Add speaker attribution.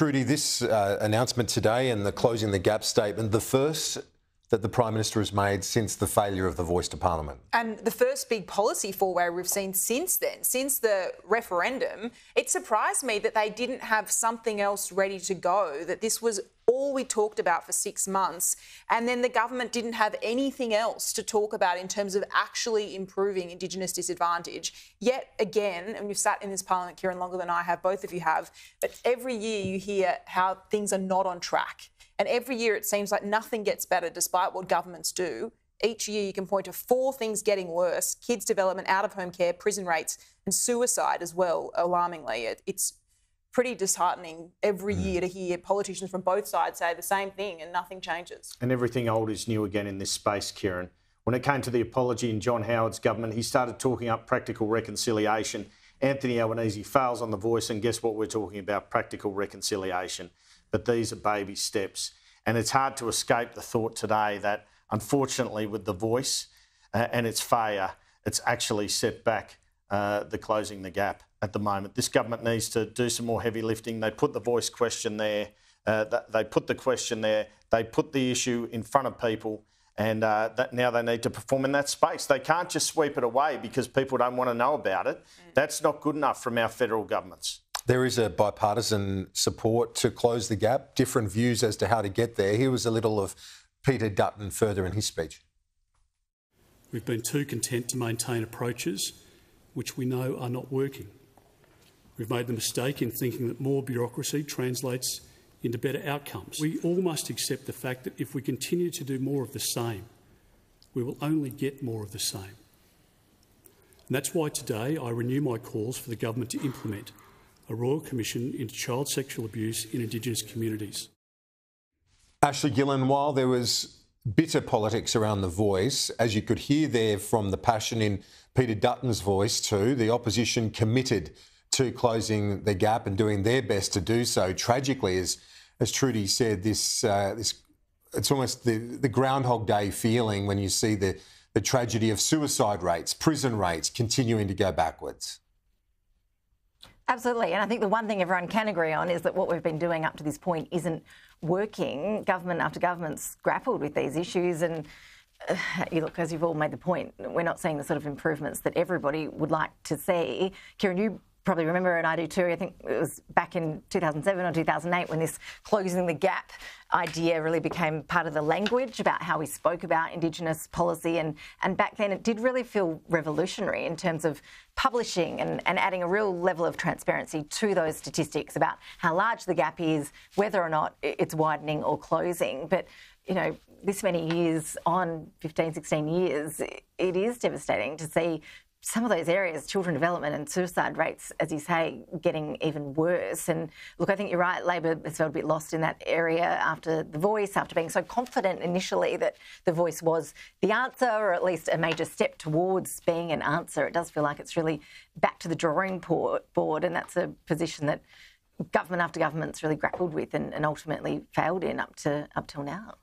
Speaker 1: Trudy, this announcement today and the closing the gap statement, the first that the Prime Minister has made since the failure of the voice to Parliament. And
Speaker 2: the first big policy foray we've seen since then, since the referendum. It surprised me that they didn't have something else ready to go, that this was all we talked about for 6 months, and then the government didn't have anything else to talk about in terms of actually improving Indigenous disadvantage. Yet again, and you've sat in this Parliament, Kieran, longer than I have, both of you have, but every year you hear how things are not on track. And every year it seems like nothing gets better despite what governments do. Each year you can point to 4 things getting worse: kids' development, out-of-home care, prison rates and suicide as well, alarmingly. It's pretty disheartening every year to hear politicians from both sides say the same thing and nothing changes.
Speaker 3: And everything old is new again in this space, Kieran. When it came to the apology in John Howard's government, he started talking up practical reconciliation. Anthony Albanese fails on the voice, and guess what we're talking about? Practical reconciliation. But these are baby steps. And it's hard to escape the thought today that, unfortunately, with the voice and its failure, it's actually set back the closing the gap at the moment. This government needs to do some more heavy lifting. They put the voice question there. They put the question there. They put the issue in front of people, and that now they need to perform in that space. They can't just sweep it away because people don't want to know about it. That's not good enough from our federal governments.
Speaker 1: There is a bipartisan support to close the gap, different views as to how to get there. Here was a little of Peter Dutton further in his speech.
Speaker 4: We've been too content to maintain approaches which we know are not working. We've made the mistake in thinking that more bureaucracy translates into better outcomes. We all must accept the fact that if we continue to do more of the same, we will only get more of the same. And that's why today I renew my calls for the government to implement a Royal Commission into child sexual abuse in Indigenous communities.
Speaker 1: Ashleigh Gillon, while there was bitter politics around the voice, as you could hear there from the passion in Peter Dutton's voice too, the opposition committed to closing the gap and doing their best to do so. Tragically, as Trudy said, it's almost the Groundhog Day feeling when you see the tragedy of suicide rates, prison rates continuing to go backwards.
Speaker 5: Absolutely. And I think the one thing everyone can agree on is that what we've been doing up to this point isn't working. Government after government's grappled with these issues, and you look, as you've all made the point, we're not seeing the sort of improvements that everybody would like to see. Kieran, you probably remember, and I do too, I think it was back in 2007 or 2008 when this closing the gap idea really became part of the language about how we spoke about Indigenous policy. And back then it did really feel revolutionary in terms of publishing and adding a real level of transparency to those statistics about how large the gap is, whether or not it's widening or closing. But, you know, this many years on, 15, 16 years, it is devastating to see some of those areas, children development and suicide rates, as you say, getting even worse. And look, I think you're right, Labor has felt a bit lost in that area after the voice, after being so confident initially that the voice was the answer, or at least a major step towards being an answer. It does feel like it's really back to the drawing board, and that's a position that government after government's really grappled with and ultimately failed in up till now.